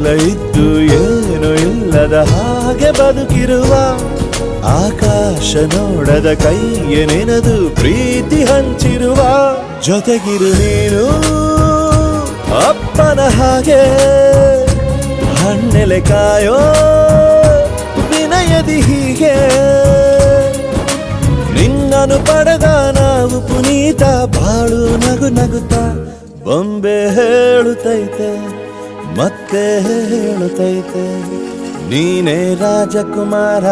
ಇದ್ದು ಏನು ಇಲ್ಲದ ಹಾಗೆ ಬದುಕಿರುವ ಆಕಾಶ ನೋಡದ ಕೈಯ ನೆನೆದು ಪ್ರೀತಿ ಹಂಚಿರುವ ಜೊತೆಗಿರು ನೀನು ಅಪ್ಪನ ಹಾಗೆ ಹಣ್ಣೆಲೆ ಕಾಯೋ ವಿನಯದಿ ಹೀಗೆ ನಿನ್ನನು ಪಡೆದ ನಾವು ಪುನೀತ ಬಾಳು ನಗು ನಗುತ್ತಾ ಬೊಂಬೆ ಹೇಳುತ್ತೈತೆ ಮತ್ತೆ ಹೇಳುತ್ತೈತೆ ನೀನೇ ರಾಜಕುಮಾರ.